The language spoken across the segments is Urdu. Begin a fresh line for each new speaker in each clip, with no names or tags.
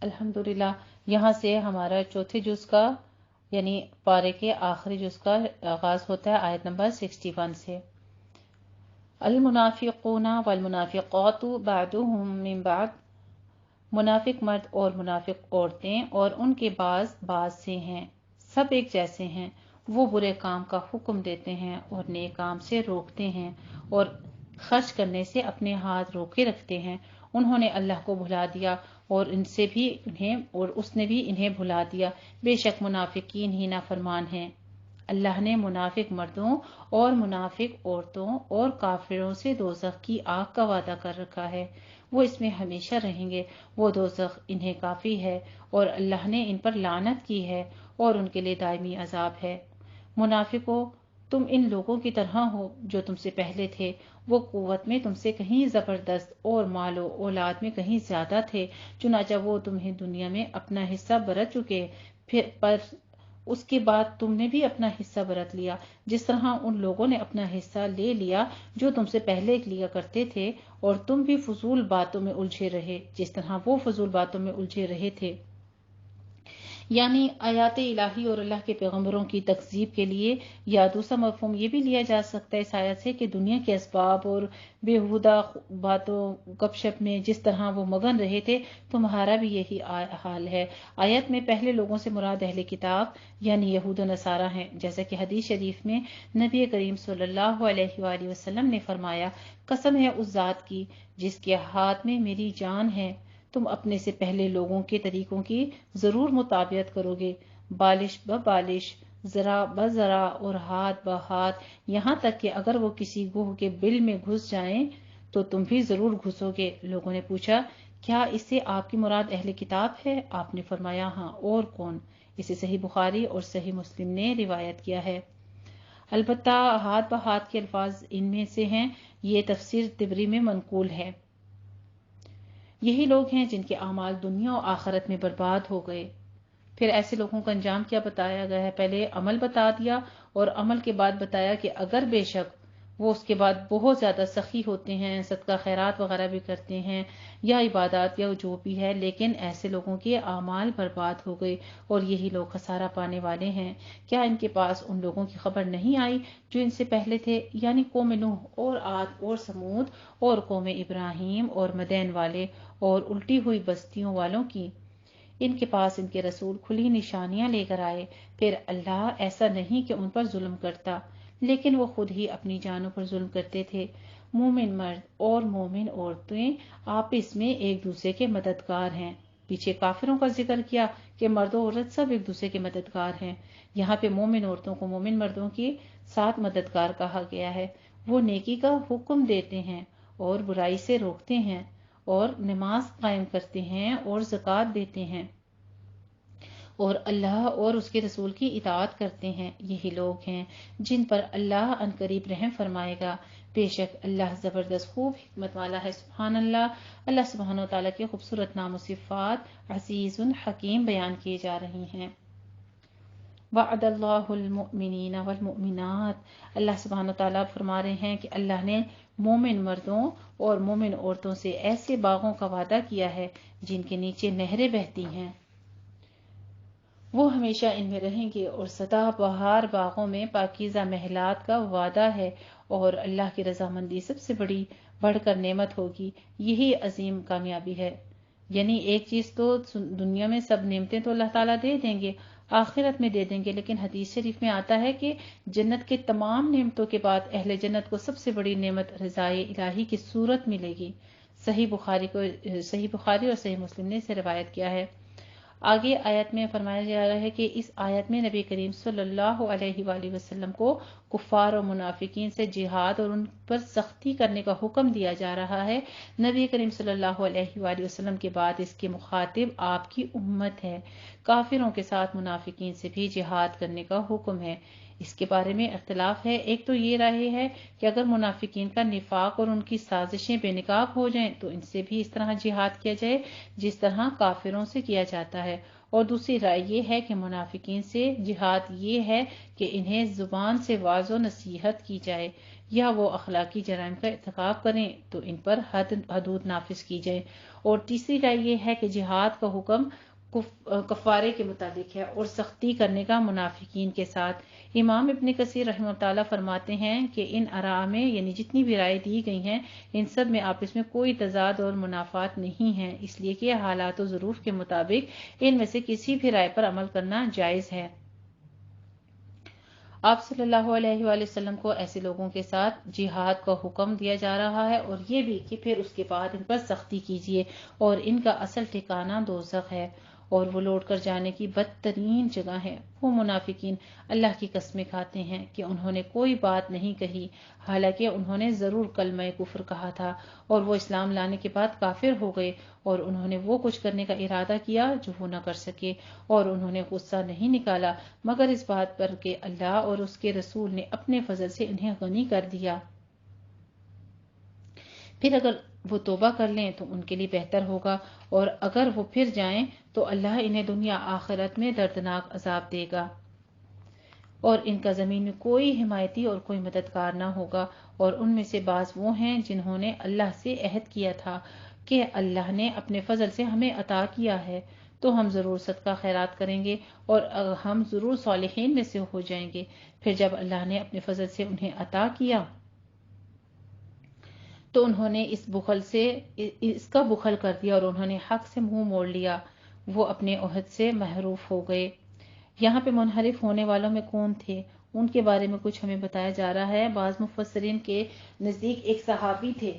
الحمدللہ یہاں سے ہمارا چوتھے جز کا یعنی پارے کے آخری جز کا آغاز ہوتا ہے آیت نمبر 61 سے۔ المنافقون والمنافقات بعضهم من بعض، منافق مرد اور منافق عورتیں اور ان کے بعض سے ہیں، سب ایک جیسے ہیں، وہ برے کام کا حکم دیتے ہیں اور نیک کام سے روکتے ہیں اور خرچ کرنے سے اپنے ہاتھ روکے رکھتے ہیں۔ انہوں نے اللہ کو بھلا دیا اور اس نے بھی انہیں بھلا دیا، بے شک منافقین ہی نافرمان ہیں۔ اللہ نے منافق مردوں اور منافق عورتوں اور کافروں سے دوزخ کی آگ کا وعدہ کر رکھا ہے، وہ اس میں ہمیشہ رہیں گے، وہ دوزخ انہیں کافی ہے اور اللہ نے ان پر لعنت کی ہے اور ان کے لیے دائمی عذاب ہے۔ منافقوں، تم ان لوگوں کی طرح ہو جو تم سے پہلے تھے، وہ قوت میں تم سے کہیں زبردست اور مال و اولاد میں کہیں زیادہ تھے، چنانچہ وہ تمہیں دنیا میں اپنا حصہ برت چکے، پر اس کے بعد تم نے بھی اپنا حصہ برت لیا، جس طرح ان لوگوں نے اپنا حصہ لے لیا جو تم سے پہلے لیا کرتے تھے، اور تم بھی فضول باتوں میں الجھے رہے جس طرح وہ فضول باتوں میں الجھے رہے تھے۔ یعنی آیات الہی اور اللہ کے پیغمبروں کی تکذیب کے لیے، یا دوسرا مفہوم یہ بھی لیا جا سکتا ہے اس آیت سے کہ دنیا کے اسباب اور بیہودہ باتوں گپ شپ میں جس طرح وہ مگن رہے تھے، تمہارا بھی یہی حال ہے۔ آیت میں پہلے لوگوں سے مراد اہل کتاب یعنی یہود و نصارہ ہیں، جیسا کہ حدیث شریف میں نبی کریم صلی اللہ علیہ وآلہ وسلم نے فرمایا، قسم ہے اس ذات کی جس کے ہاتھ میں میری جان ہے، تم اپنے سے پہلے لوگوں کے طریقوں کی ضرور مطابقت کرو گے، بالش بالش، ذرا بذرا اور ہاتھ بہاتھ، یہاں تک کہ اگر وہ کسی گوہ کے بل میں گھس جائیں تو تم بھی ضرور گھسو گے۔ لوگوں نے پوچھا، کیا اس سے آپ کی مراد اہل کتاب ہے؟ آپ نے فرمایا، ہاں، اور کون؟ اسے صحیح بخاری اور صحیح مسلم نے روایت کیا ہے۔ البتہ ہاتھ بہاتھ کے الفاظ ان میں سے ہیں، یہ تفسیر طبری میں منقول ہے۔ یہی لوگ ہیں جن کے اعمال دنیا و آخرت میں برباد ہو گئے۔ پھر ایسے لوگوں کا انجام کیا بتایا گیا ہے؟ پہلے عمل بتا دیا اور عمل کے بعد بتایا کہ اگر بے شک وہ اس کے بعد بہت زیادہ سخی ہوتے ہیں، صدقہ خیرات وغیرہ بھی کرتے ہیں یا عبادات یا جو بھی ہے، لیکن ایسے لوگوں کے اعمال برباد ہو گئے اور یہی لوگ خسارہ پانے والے ہیں۔ کیا ان کے پاس ان لوگوں کی خبر نہیں آئی جو ان سے پہلے تھے، یعنی قوم نوح اور عاد اور سمود اور قوم ابراہیم اور مدین والے اور الٹی ہوئی بستیوں والوں کی؟ ان کے پاس ان کے رسول کھلی نشانیاں لے کر آئے، پھر اللہ ایسا نہیں کہ ان پر ظلم کرتا، لیکن وہ خود ہی اپنی جانوں پر ظلم کرتے تھے۔ مومن مرد اور مومن عورتیں آپس میں ایک دوسرے کے مددگار ہیں۔ پیچھے کافروں کا ذکر کیا کہ مرد و عورت سب ایک دوسرے کے مددگار ہیں، یہاں پہ مومن عورتوں کو مومن مردوں کے ساتھ مددگار کہا گیا ہے۔ وہ نیکی کا حکم دیتے ہیں اور برائی سے روکتے ہیں اور نماز قائم کرتے ہیں اور زکوٰۃ دیتے ہیں اور اللہ اور اس کے رسول کی اطاعت کرتے ہیں، یہی لوگ ہیں جن پر اللہ عنقریب رحم فرمائے گا۔ بے شک اللہ زبردست خوب حکمت والا ہے۔ سبحان اللہ۔ اللہ سبحانہ وتعالیٰ کے خوبصورت نام و صفات عزیز حکیم بیان کیے جا رہی ہیں۔ وعد اللہ المؤمنین والمؤمنات، اللہ سبحانہ وتعالیٰ فرما رہے ہیں کہ اللہ نے مومن مردوں اور مومن عورتوں سے ایسے باغوں کا وعدہ کیا ہے جن کے نیچے نہریں بہتی ہیں، وہ ہمیشہ ان میں رہیں گے، اور سدا بہار باغوں میں پاکیزہ محلات کا وعدہ ہے، اور اللہ کی رضامندی سب سے بڑھ کر نعمت ہوگی، یہی عظیم کامیابی ہے۔ یعنی ایک چیز تو دنیا میں سب نعمتیں تو اللہ تعالیٰ دے دیں گے، آخرت میں دے دیں گے، لیکن حدیث شریف میں آتا ہے کہ جنت کے تمام نعمتوں کے بعد اہل جنت کو سب سے بڑی نعمت رضائے الہی کی صورت ملے گی۔ صحیح بخاری اور صحیح مسلم نے اسے روایت کیا ہے۔ آگے آیت میں فرمایا جا رہا ہے کہ اس آیت میں نبی کریم صلی اللہ علیہ وآلہ وسلم کو کفار اور منافقین سے جہاد اور ان پر سختی کرنے کا حکم دیا جا رہا ہے۔ نبی کریم صلی اللہ علیہ وآلہ وسلم کے بعد اس کے مخاطب آپ کی امت ہے۔ کافروں کے ساتھ منافقین سے بھی جہاد کرنے کا حکم ہے۔ اس کے بارے میں اختلاف ہے، ایک تو یہ رائے ہے کہ اگر منافقین کا نفاق اور ان کی سازشیں بے نقاب ہو جائیں تو ان سے بھی اس طرح جہاد کیا جائے جس طرح کافروں سے کیا جاتا ہے، اور دوسری رائے یہ ہے کہ منافقین سے جہاد یہ ہے کہ انہیں زبان سے واعظ و نصیحت کی جائے، یا وہ اخلاقی جرائم کا ارتکاب کریں تو ان پر حدود نافذ کی جائے۔ اور تیسری رائے یہ ہے کہ جہاد کا حکم کفارے کے مطابق ہے اور سختی کرنے کا منافقین کے ساتھ۔ امام ابن کثیر رحمہ اللہ فرماتے ہیں کہ ان آراء میں یعنی جتنی بھی رائے دی گئی ہیں ان سب میں آپس میں کوئی تضاد اور منافات نہیں ہے، اس لیے کہ حالات و ظروف کے مطابق ان میں سے کسی بھی رائے پر عمل کرنا جائز ہے۔ آپ صلی اللہ علیہ وآلہ وسلم کو ایسے لوگوں کے ساتھ جہاد کا حکم دیا جا رہا ہے اور یہ بھی کہ پھر اس کے بعد ان پر سختی کیجیے اور ان کا اصل ٹھکانہ دوزخ ہے اور وہ لوٹ کر جانے کی بدترین جگہ ہے۔ وہ منافقین اللہ کی قسمیں کھاتے ہیں کہ انہوں نے کوئی بات نہیں کہی، حالانکہ انہوں نے ضرور کلمہ کفر کہا تھا اور وہ اسلام لانے کے بعد کافر ہو گئے، اور انہوں نے وہ کچھ کرنے کا ارادہ کیا جو وہ نہ کر سکے، اور انہوں نے غصہ نہیں نکالا مگر اس بات پر کہ اللہ اور اس کے رسول نے اپنے فضل سے انہیں غنی کر دیا۔ پھر اگر وہ توبہ کر لیں تو ان کے لیے بہتر ہوگا، اور اگر وہ پھر جائیں تو اللہ انہیں دنیا آخرت میں دردناک عذاب دے گا، اور ان کا زمین میں کوئی حمایتی اور کوئی مددگار نہ ہوگا۔ اور ان میں سے بعض وہ ہیں جنہوں نے اللہ سے عہد کیا تھا کہ اللہ نے اپنے فضل سے ہمیں عطا کیا ہے تو ہم ضرور صدقہ خیرات کریں گے اور ہم ضرور صالحین میں سے ہو جائیں گے۔ پھر جب اللہ نے اپنے فضل سے انہیں عطا کیا تو انہوں نے اس کا بخل کر دیا اور انہوں نے حق سے منہ موڑ لیا، وہ اپنے عہد سے محروف ہو گئے۔ یہاں پہ منحرف ہونے والوں میں کون تھے ان کے بارے میں کچھ ہمیں بتایا جا رہا ہے۔ بعض مفسرین کے نزدیک ایک صحابی تھے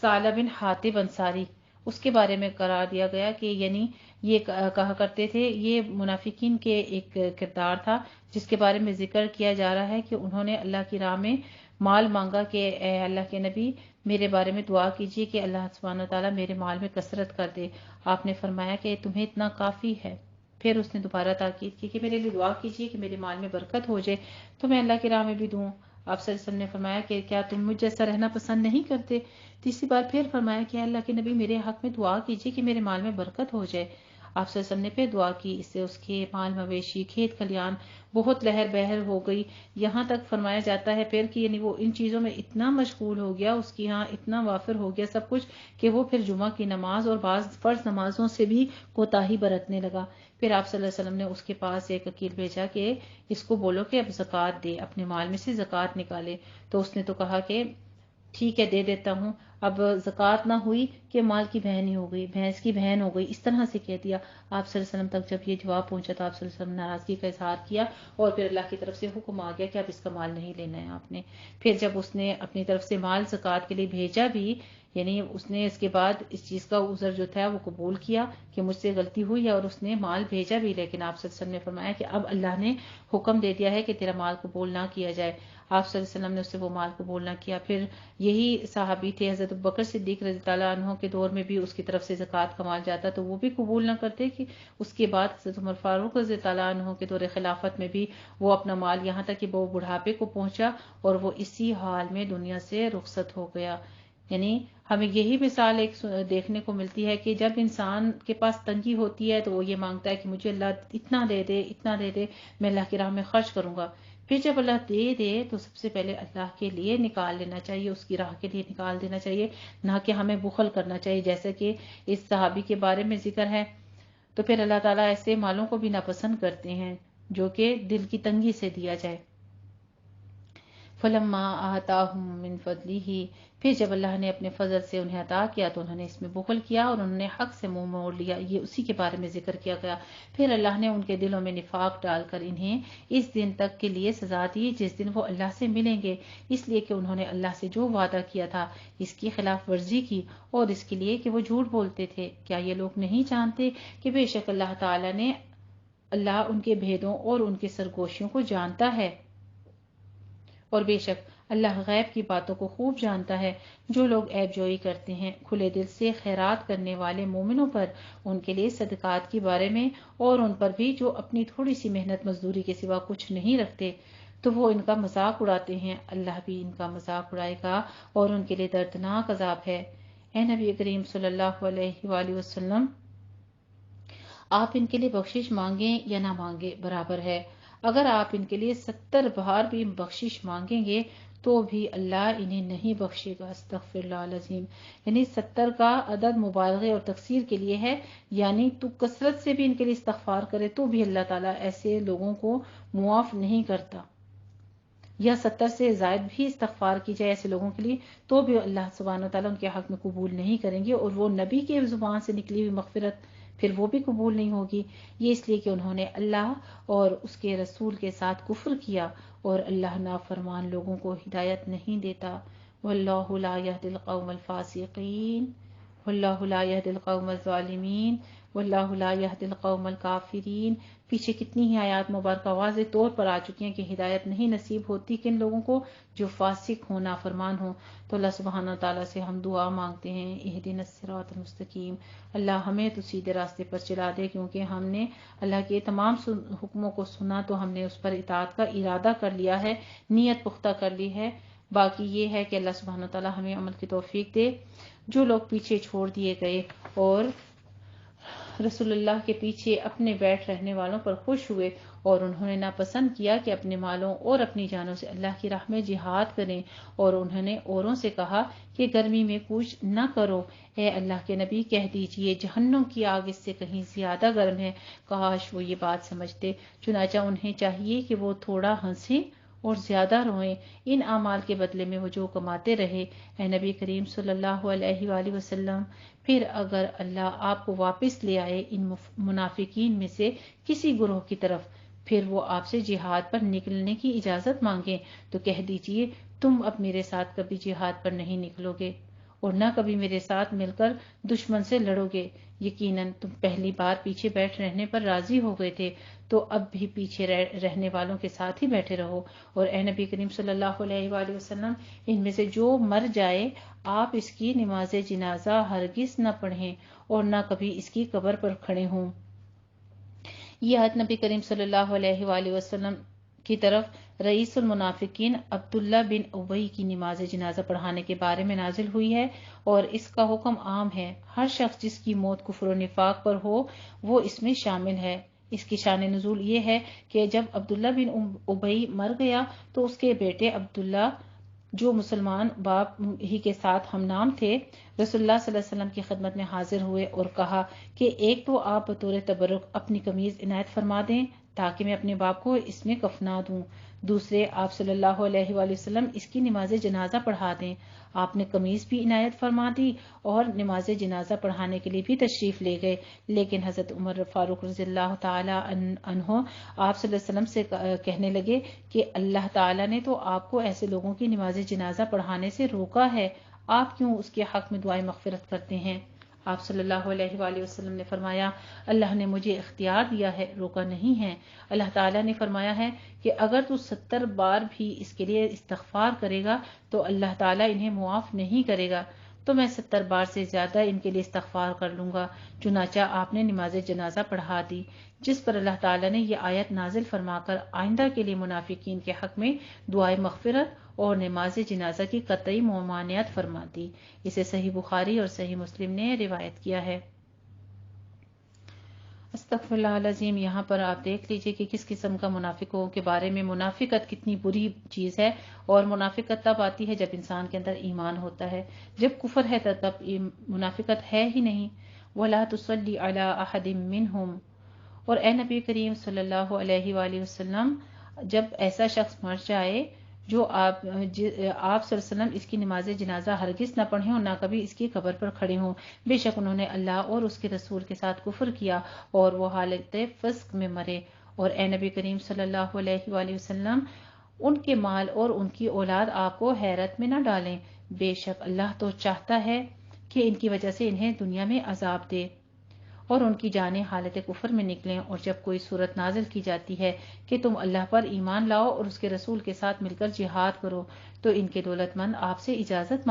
ثعلب بن حاطب انصاری، اس کے بارے میں قرار دیا گیا کہ یعنی یہ کہا کرتے تھے، یہ منافقین کے ایک کردار تھا جس کے بارے میں ذکر کیا جا رہا ہے کہ انہوں نے اللہ کی راہ میں مال مانگا کہ اے اللہ کے نبی میرے بارے میں دعا کیجیے کہ اللہ سبحانہ وتعالیٰ میرے مال میں کثرت کر دے۔ آپ نے فرمایا کہ تمہیں اتنا کافی ہے۔ پھر اس نے دوبارہ تاکید کی کہ میرے لیے دعا کیجیے کہ میرے مال میں برکت ہو جائے تو میں اللہ کی راہ میں بھی دوں۔ آپ صلی اللہ علیہ وسلم نے فرمایا کہ کیا تم مجھ جیسا رہنا پسند نہیں کرتے؟ تیسری بار پھر فرمایا کہ اللہ کے نبی میرے حق میں دعا کیجیے کہ میرے مال میں برکت ہو جائے۔ آپ صلی اللہ علیہ وسلم نے پھر دعا کی، اس سے اس کے مال مویشی کھیت کھلیان بہت لہر بہر ہو گئی۔ یہاں تک فرمایا جاتا ہے پھر کہ یعنی وہ ان چیزوں میں اتنا مشغول ہو گیا، اس کی یہاں اتنا وافر ہو گیا سب کچھ کہ وہ پھر جمعہ کی نماز اور بعض فرض نمازوں سے بھی کوتاہی برتنے لگا۔ پھر آپ صلی اللہ علیہ وسلم نے اس کے پاس ایک وکیل بھیجا کہ اس کو بولو کہ اب زکوٰۃ دے، اپنے مال میں سے زکوٰۃ نکالے۔ تو اس نے تو کہا کہ ٹھیک ہے دے دیتا ہوں۔ اب زکوٰۃ نہ ہوئی کہ مال کی بہن ہی ہو گئی، بھینس کی بہن ہو گئی، اس طرح سے کہہ دیا۔ آپ صلی اللہ علیہ وسلم تک جب یہ جواب پہنچا تو آپ صلی اللہ علیہ وسلم نے ناراضگی کا اظہار کیا اور پھر اللہ کی طرف سے حکم آ گیا کہ اب اس کا مال نہیں لینا ہے آپ نے۔ پھر جب اس نے اپنی طرف سے مال زکوٰۃ کے لیے بھیجا بھی، یعنی اس نے اس کے بعد اس چیز کا عذر جو تھا وہ قبول کیا کہ مجھ سے غلطی ہوئی ہے اور اس نے مال بھیجا بھی، لیکن آپ صلی اللہ علیہ وسلم نے فرمایا کہ اب اللہ نے حکم دے دیا ہے کہ تیرا مال قبول نہ کیا جائے۔ آپ صلی اللہ علیہ وسلم نے اس سے وہ مال قبول نہ کیا۔ پھر یہی صحابی تھے حضرت ابوبکر صدیق رضی اللہ عنہ کے دور میں بھی اس کی طرف سے زکوٰۃ کا مال جاتا تو وہ بھی قبول نہ کرتے، کہ اس کے بعد حضرت عمر فاروق رضی اللہ عنہ کے دور خلافت میں بھی وہ اپنا مال یہاں تک کہ وہ بڑھاپے کو پہنچا اور وہ اسی حال میں دنیا سے رخصت ہو گیا۔ یعنی ہمیں یہی مثال ایک دیکھنے کو ملتی ہے کہ جب انسان کے پاس تنگی ہوتی ہے تو وہ یہ مانگتا ہے کہ مجھے اللہ اتنا دے دے، اتنا دے دے، میں اللہ کی راہ میں خرچ کروں گا۔ پھر جب اللہ دے دے تو سب سے پہلے اللہ کے لیے نکال لینا چاہیے، اس کی راہ کے لیے نکال دینا چاہیے، نہ کہ ہمیں بخل کرنا چاہیے جیسے کہ اس صحابی کے بارے میں ذکر ہے۔ تو پھر اللہ تعالیٰ ایسے مالوں کو بھی ناپسند کرتے ہیں جو کہ دل کی تنگی سے دیا جائے۔ فَلَمَّا آتَاهُم مِّن فَضْلِهِ، پھر جب اللہ نے اپنے فضل سے انہیں عطا کیا تو انہوں نے اس میں بخل کیا اور انہوں نے حق سے منہ موڑ لیا، یہ اسی کے بارے میں ذکر کیا گیا۔ پھر اللہ نے ان کے دلوں میں نفاق ڈال کر انہیں اس دن تک کے لیے سزا دی جس دن وہ اللہ سے ملیں گے، اس لیے کہ انہوں نے اللہ سے جو وعدہ کیا تھا اس کی خلاف ورزی کی اور اس کے لیے کہ وہ جھوٹ بولتے تھے۔ کیا یہ لوگ نہیں جانتے کہ بے شک اللہ ان کے بھیدوں اور ان کے سرگوشیوں کو جانتا ہے، اور بے شک اللہ غیب کی باتوں کو خوب جانتا ہے۔ جو لوگ عیب جوئی کرتے ہیں کھلے دل سے خیرات کرنے والے مومنوں پر، ان کے لیے صدقات کے بارے میں اور ان پر بھی جو اپنی تھوڑی سی محنت مزدوری کے سوا کچھ نہیں رکھتے تو وہ ان کا مذاق اڑاتے ہیں، اللہ بھی ان کا مذاق اڑائے گا اور ان کے لیے دردناک عذاب ہے۔ اے نبی کریم صلی اللہ علیہ وآلہ وسلم، آپ ان کے لیے بخشش مانگیں یا نہ مانگیں برابر ہے۔ اگر آپ ان کے لیے 70 بار بھی بخشش مانگیں گے تو بھی اللہ انہیں نہیں بخشے گا۔ استغفر اللہ العظیم۔ یعنی 70 کا عدد مبالغے اور تکثیر کے لیے ہے، یعنی تو کثرت سے بھی ان کے لیے استغفار کرے تو بھی اللہ تعالیٰ ایسے لوگوں کو معاف نہیں کرتا، یا 70 سے زائد بھی استغفار کی جائے ایسے لوگوں کے لیے تو بھی اللہ سبحانہ وتعالیٰ ان کے حق میں قبول نہیں کریں گے، اور وہ نبی کے زبان سے نکلی ہوئی مغفرت پھر وہ بھی قبول نہیں ہوگی۔ یہ اس لیے کہ انہوں نے اللہ اور اس کے رسول کے ساتھ کفر کیا، اور اللہ نافرمان لوگوں کو ہدایت نہیں دیتا۔ واللہ لا یہدی القوم الفاسقین، واللہ لا یہدی القوم الظالمین، واللہ لا یہدی القوم الکافرین۔ پیچھے کتنی ہی آیات مبارکہ واضح طور پر آ چکی ہیں کہ ہدایت نہیں نصیب ہوتی کن لوگوں کو، جو فاسق ہوں، نافرمان ہوں۔ تو اللہ سبحانہ تعالیٰ سے ہم دعا مانگتے ہیں، اہدنا الصراط المستقیم، اللہ ہمیں تو سیدھے راستے پر چلا دے، کیونکہ ہم نے اللہ کے تمام حکموں کو سنا تو ہم نے اس پر اطاعت کا ارادہ کر لیا ہے، نیت پختہ کر لی ہے۔ باقی یہ ہے کہ اللہ سبحانہ تعالیٰ ہمیں عمل کی توفیق دے۔ جو لوگ پیچھے چھوڑ دیے گئے اور رسول اللہ کے پیچھے اپنے بیٹھ رہنے والوں پر خوش ہوئے، اور انہوں نے ناپسند کیا کہ اپنے مالوں اور اپنی جانوں سے اللہ کی راہ میں جہاد کریں، اور انہوں نے اوروں سے کہا کہ گرمی میں کوچ نہ کرو، اے اللہ کے نبی کہہ دیجئے جہنم کی آگ اس سے کہیں زیادہ گرم ہے۔ کاش وہ یہ بات سمجھتے، چنانچہ انہیں چاہیے کہ وہ تھوڑا ہنسیں اور زیادہ روئیں، ان اعمال کے بدلے میں وہ جو کماتے رہے۔ اے نبی کریم صلی اللہ علیہ وآلہ وسلم، پھر اگر اللہ آپ کو واپس لے آئے ان منافقین میں سے کسی گروہ کی طرف، پھر وہ آپ سے جہاد پر نکلنے کی اجازت مانگیں تو کہہ دیجئے تم اب میرے ساتھ کبھی جہاد پر نہیں نکلو گے اور نہ کبھی میرے ساتھ مل کر دشمن سے لڑو گے، یقیناً تم پہلی بار پیچھے بیٹھ رہنے پر راضی ہو گئے تھے، تو اب بھی پیچھے رہنے والوں کے ساتھ ہی بیٹھے رہو۔ اور اے نبی کریم صلی اللہ علیہ وآلہ وسلم، ان میں سے جو مر جائے آپ اس کی نماز جنازہ ہرگز نہ پڑھیں اور نہ کبھی اس کی قبر پر کھڑے ہوں۔ یہ آیت نبی کریم صلی اللہ علیہ وآلہ وسلم کی طرف رئیس المنافقین عبداللہ بن ابی کی نماز جنازہ پڑھانے کے بارے میں نازل ہوئی ہے، اور اس کا حکم عام ہے، ہر شخص جس کی موت کفر و نفاق پر ہو وہ اس میں شامل ہے۔ اس کی شان نزول یہ ہے کہ جب عبداللہ بن ابی مر گیا تو اس کے بیٹے عبداللہ، جو مسلمان باپ ہی کے ساتھ ہم نام تھے، رسول اللہ صلی اللہ علیہ وسلم کی خدمت میں حاضر ہوئے اور کہا کہ ایک تو آپ بطور تبرک اپنی قمیض عنایت فرما دیں تاکہ میں اپنے باپ کو اس میں کفنا دوں، دوسرے آپ صلی اللہ علیہ وآلہ وسلم اس کی نماز جنازہ پڑھا دیں۔ آپ نے قمیض بھی عنایت فرما دی اور نماز جنازہ پڑھانے کے لیے بھی تشریف لے گئے، لیکن حضرت عمر فاروق رضی اللہ تعالی عنہ آپ صلی اللہ علیہ وسلم سے کہنے لگے کہ اللہ تعالیٰ نے تو آپ کو ایسے لوگوں کی نماز جنازہ پڑھانے سے روکا ہے، آپ کیوں اس کے حق میں دعائیں مغفرت کرتے ہیں؟ آپ صلی اللہ علیہ وآلہ وسلم نے فرمایا، اللہ نے مجھے اختیار دیا ہے، روکا نہیں ہے۔ اللہ تعالیٰ نے فرمایا ہے کہ اگر تو 70 بار بھی اس کے لیے استغفار کرے گا تو اللہ تعالیٰ انہیں معاف نہیں کرے گا، تو میں 70 بار سے زیادہ ان کے لیے استغفار کر لوں گا۔ چنانچہ آپ نے نماز جنازہ پڑھا دی، جس پر اللہ تعالیٰ نے یہ آیت نازل فرما کر آئندہ کے لیے منافقین کے حق میں دعائے مغفرت اور نماز جنازہ کی قطعی ممانعت فرما دی۔ اسے صحیح بخاری اور صحیح مسلم نے روایت کیا ہے۔ استغفر اللہ العظیم۔ یہاں پر آپ دیکھ لیجئے کہ کس قسم کا منافقوں کے بارے میں، منافقت کتنی بری چیز ہے، اور منافقت تب آتی ہے جب انسان کے اندر ایمان ہوتا ہے، جب کفر ہے تب منافقت ہے ہی نہیں۔ وَلَا تُصَلِّ عَلَىٰ أَحَدٍ مِّنْهُمْ۔ اور اے نبی کریم صلی اللہ علیہ وآلہ وسلم، جب ایسا شخص مر جائے جو آپ صلی اللہ علیہ وسلم اس کی نماز جنازہ ہرگز نہ پڑھیں اور نہ کبھی اس کی قبر پر کھڑے ہوں، بے شک انہوں نے اللہ اور اس کے رسول کے ساتھ کفر کیا اور وہ حالت فسق میں مرے۔ اور اے نبی کریم صلی اللہ علیہ وآلہ وسلم، ان کے مال اور ان کی اولاد آپ کو حیرت میں نہ ڈالیں، بے شک اللہ تو چاہتا ہے کہ ان کی وجہ سے انہیں دنیا میں عذاب دے اور ان کی جانیں حالت کفر میں نکلیں، اور جب کوئی صورت نازل کی جاتی ہے کہ تم اللہ پر ایمان لاؤ اور اس کے رسول کے ساتھ مل کر جہاد کرو، تو ان کے دولت مند آپ سے اجازت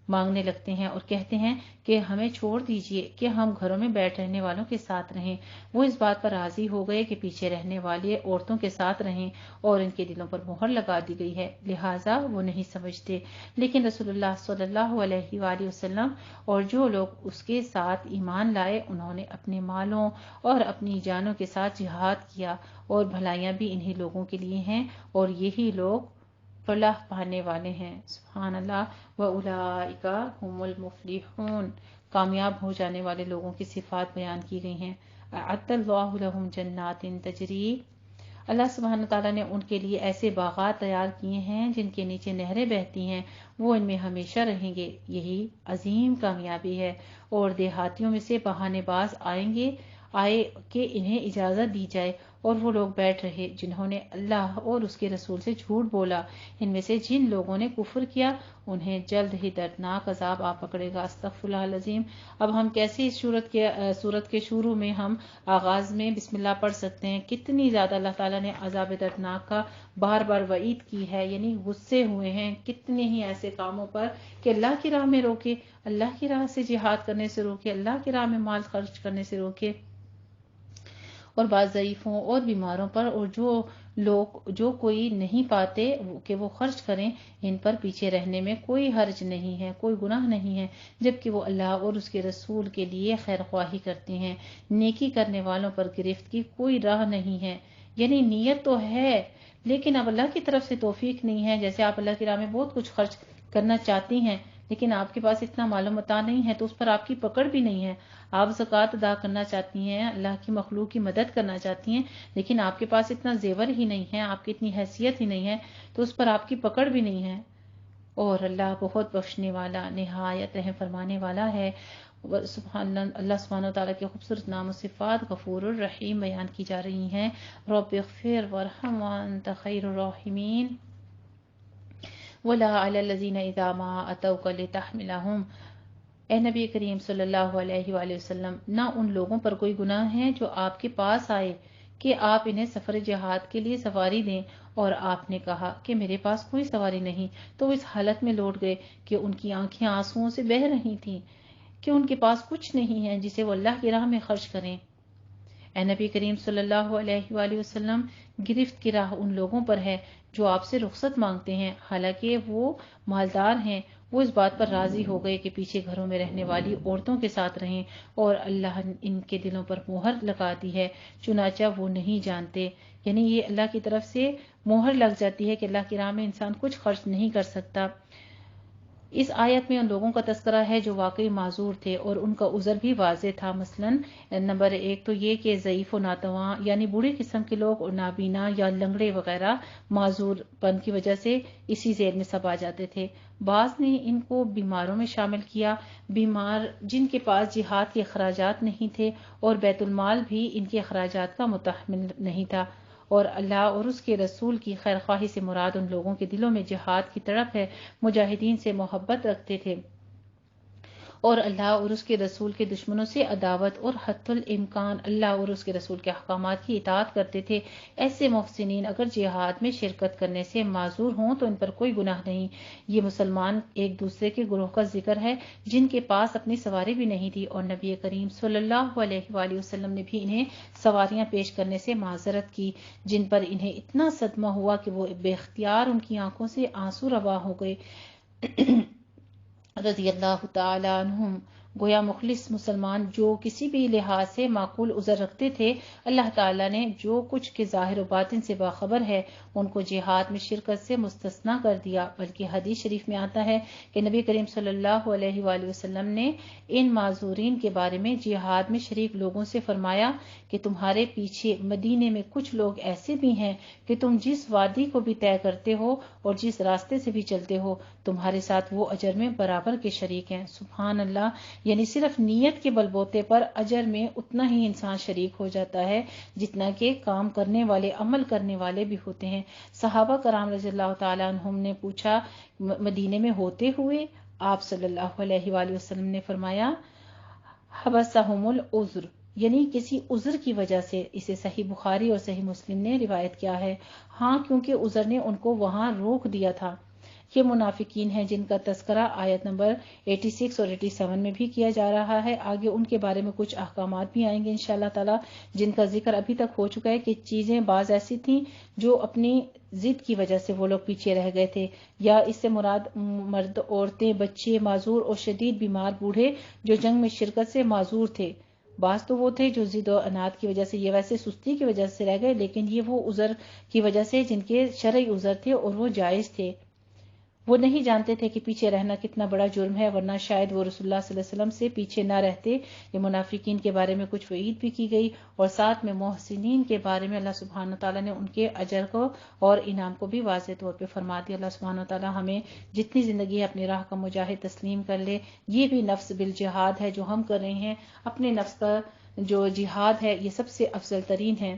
مانگنے لگتے ہیں اور کہتے ہیں کہ ہمیں چھوڑ دیجئے کہ ہم گھروں میں بیٹھ رہنے والوں کے ساتھ رہیں۔ وہ اس بات پر راضی ہو گئے کہ پیچھے رہنے والے عورتوں کے ساتھ رہیں، اور ان کے دلوں پر مہر لگا دی گئی ہے، لہٰذا وہ نہیں سمجھتے۔ لیکن رسول اللہ صلی اللہ علیہ وآلہ وسلم اور جو لوگ اس کے ساتھ ایمان لائے، انہوں نے اپنے مالوں اور اپنی جانوں کے ساتھ جہاد کیا، اور بھلائیاں بھی انہی لوگوں کے لیے ہیں، اور یہی لوگ فلاح پانے والے ہیں. سبحان اللہ. وَأُولَئِكَ هُمُ الْمُفْلِحُونَ. کامیاب ہو جانے والے لوگوں کی صفات بیان کی گئی ہیں. اعد اللہ لہم جنات تجری. اللہ سبحانہ تعالیٰ نے ان کے لیے ایسے باغات تیار کیے ہیں جن کے نیچے نہریں بہتی ہیں، وہ ان میں ہمیشہ رہیں گے. یہی عظیم کامیابی ہے. اور دیہاتیوں میں سے بہانے باز آئے کہ انہیں اجازت دی جائے، اور وہ لوگ بیٹھ رہے جنہوں نے اللہ اور اس کے رسول سے جھوٹ بولا. ان میں سے جن لوگوں نے کفر کیا انہیں جلد ہی دردناک عذاب آ پکڑے گا. استغفر اللہ العظیم. اب ہم کیسے اس سورت کے شروع میں ہم آغاز میں بسم اللہ پڑھ سکتے ہیں؟ کتنی زیادہ اللہ تعالیٰ نے عذاب دردناک کا بار بار وعید کی ہے، یعنی غصے ہوئے ہیں کتنے ہی ایسے کاموں پر کہ اللہ کی راہ میں روکے، اللہ کی راہ سے جہاد کرنے سے روکے، اللہ کی راہ میں مال خرچ کرنے سے روکے، اور بعض ضعیفوں اور بیماروں پر، اور جو کوئی نہیں پاتے کہ وہ خرچ کریں، ان پر پیچھے رہنے میں کوئی حرج نہیں ہے، کوئی گناہ نہیں ہے، جبکہ وہ اللہ اور اس کے رسول کے لیے خیر خواہی کرتے ہیں. نیکی کرنے والوں پر گرفت کی کوئی راہ نہیں ہے. یعنی نیت تو ہے لیکن اب اللہ کی طرف سے توفیق نہیں ہے. جیسے آپ اللہ کی راہ میں بہت کچھ خرچ کرنا چاہتی ہیں لیکن آپ کے پاس اتنا مال و متاع نہیں ہے تو اس پر آپ کی پکڑ بھی نہیں ہے. آپ زکوٰۃ ادا کرنا چاہتی ہیں، اللہ کی مخلوق کی مدد کرنا چاہتی ہیں، لیکن آپ کے پاس اتنا زیور ہی نہیں ہے، آپ کی اتنی حیثیت ہی نہیں ہے تو اس پر آپ کی پکڑ بھی نہیں ہے. اور اللہ بہت بخشنے والا، نہایت رحم فرمانے والا ہے. سبحان اللہ سبحانہ وتعالیٰ کے خوبصورت نام و صفات غفور الرحیم بیان کی جا رہی ہیں. رب اغفر وارحم وانت خیر الراحمین. ولا علی الذین اذا ما اتوک لتحملہم. اے نبی کریم صلی اللہ علیہ وآلہ وسلم، نہ ان لوگوں پر کوئی گناہ ہے جو آپ کے پاس آئے کہ آپ انہیں سفر جہاد کے لیے سواری دیں، اور آپ نے کہا کہ میرے پاس کوئی سواری نہیں، تو وہ اس حالت میں لوٹ گئے کہ ان کی آنکھیں آنسوؤں سے بہہ رہی تھیں کہ ان کے پاس کچھ نہیں ہے جسے وہ اللہ کی راہ میں خرچ کریں. اے نبی کریم صلی اللہ علیہ وآلہ وسلم، گرفت کی راہ ان لوگوں پر ہے جو آپ سے رخصت مانگتے ہیں حالانکہ وہ مالدار ہیں. وہ اس بات پر راضی ہو گئے کہ پیچھے گھروں میں رہنے والی عورتوں کے ساتھ رہیں، اور اللہ ان کے دلوں پر مہر لگا دی ہے چنانچہ وہ نہیں جانتے. یعنی یہ اللہ کی طرف سے مہر لگ جاتی ہے کہ اللہ کی راہ میں انسان کچھ خرچ نہیں کر سکتا. اس آیت میں ان لوگوں کا تذکرہ ہے جو واقعی معذور تھے اور ان کا عذر بھی واضح تھا. مثلاً نمبر 1 تو یہ کہ ضعیف و ناتواں یعنی بوڑھی قسم کے لوگ اور نابینا یا لنگڑے وغیرہ معذور پن کی وجہ سے اسی ذیل میں سب آ جاتے تھے. بعض نے ان کو بیماروں میں شامل کیا، بیمار جن کے پاس جہاد کے اخراجات نہیں تھے اور بیت المال بھی ان کے اخراجات کا متحمل نہیں تھا. اور اللہ اور اس کے رسول کی خیر خواہی سے مراد ان لوگوں کے دلوں میں جہاد کی تڑپ ہے، مجاہدین سے محبت رکھتے تھے اور اللہ اور اس کے رسول کے دشمنوں سے عداوت اور حتی الامکان اللہ اور اس کے رسول کے احکامات کی اطاعت کرتے تھے. ایسے محسنین اگر جہاد میں شرکت کرنے سے معذور ہوں تو ان پر کوئی گناہ نہیں. یہ مسلمان ایک دوسرے کے گروہ کا ذکر ہے جن کے پاس اپنی سواری بھی نہیں تھی، اور نبی کریم صلی اللہ علیہ وآلہ وسلم نے بھی انہیں سواریاں پیش کرنے سے معذرت کی، جن پر انہیں اتنا صدمہ ہوا کہ وہ بے اختیار ان کی آنکھوں سے آنسو روا ہو گئے. رضی اللہ تعالی عنہم. گویا مخلص مسلمان جو کسی بھی لحاظ سے معقول عذر رکھتے تھے، اللہ تعالیٰ نے جو کچھ کے ظاہر و باطن سے باخبر ہے ان کو جہاد میں شرکت سے مستثنا کر دیا. بلکہ حدیث شریف میں آتا ہے کہ نبی کریم صلی اللہ علیہ وآلہ وسلم نے ان معذورین کے بارے میں جہاد میں شریک لوگوں سے فرمایا کہ تمہارے پیچھے مدینے میں کچھ لوگ ایسے بھی ہیں کہ تم جس وادی کو بھی طے کرتے ہو اور جس راستے سے بھی چلتے ہو تمہارے ساتھ وہ اجر میں برابر کے شریک ہیں. سبحان اللہ. یعنی صرف نیت کے بلبوتے پر اجر میں اتنا ہی انسان شریک ہو جاتا ہے جتنا کہ کام کرنے والے، عمل کرنے والے بھی ہوتے ہیں. صحابہ کرام رضی اللہ تعالیٰ عنہم نے پوچھا مدینے میں ہوتے ہوئے آپ صلی اللہ علیہ وآلہ وسلم نے فرمایا حبسہم العذر، یعنی کسی عذر کی وجہ سے. اسے صحیح بخاری اور صحیح مسلم نے روایت کیا ہے. ہاں کیونکہ عذر نے ان کو وہاں روک دیا تھا. یہ منافقین ہیں جن کا تذکرہ آیت نمبر 86 اور 87 میں بھی کیا جا رہا ہے. آگے ان کے بارے میں کچھ احکامات بھی آئیں گے انشاءاللہ تعالی، جن کا ذکر ابھی تک ہو چکا ہے کہ چیزیں بعض ایسی تھیں جو اپنی ضد کی وجہ سے وہ لوگ پیچھے رہ گئے تھے، یا اس سے مراد مرد، عورتیں، بچے، معذور اور شدید بیمار بوڑھے جو جنگ میں شرکت سے معذور تھے. بعض تو وہ تھے جو ضد و عناد کی وجہ سے، یہ ویسے سستی کی وجہ سے رہ گئے، لیکن یہ وہ عذر کی وجہ سے جن کے شرعی عذر تھے اور وہ جائز تھے. وہ نہیں جانتے تھے کہ پیچھے رہنا کتنا بڑا جرم ہے، ورنہ شاید وہ رسول اللہ صلی اللہ علیہ وسلم سے پیچھے نہ رہتے. یہ منافقین کے بارے میں کچھ وعید بھی کی گئی، اور ساتھ میں محسنین کے بارے میں اللہ سبحانہ تعالیٰ نے ان کے اجر کو اور انعام کو بھی واضح طور پہ فرما دیا. اللہ سبحانہ تعالیٰ ہمیں جتنی زندگی ہے اپنی راہ کا مجاہد تسلیم کر لے. یہ بھی نفس بالجہاد ہے جو ہم کر رہے ہیں، اپنے نفس کا جو جہاد ہے یہ سب سے افضل ترین ہے.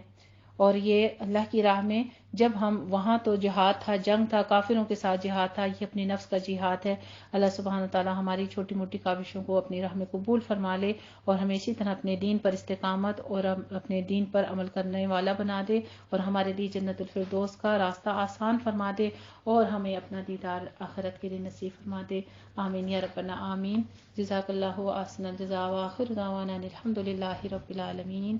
اور یہ اللہ کی راہ میں جب ہم وہاں تو جہاد تھا، جنگ تھا، کافروں کے ساتھ جہاد تھا، یہ اپنی نفس کا جہاد ہے. اللہ سبحانہ تعالیٰ ہماری چھوٹی موٹی کاوشوں کو اپنی راہ میں قبول فرما لے، اور ہمیں اسی طرح اپنے دین پر استقامت اور اپنے دین پر عمل کرنے والا بنا دے، اور ہمارے لیے جنت الفردوس کا راستہ آسان فرما دے، اور ہمیں اپنا دیدار آخرت کے لیے نصیب فرما دے. آمین یا ربنا آمین. جزاک اللہ احسن الجزاء، وآخر دعوانا الحمد للہ رب العالمین.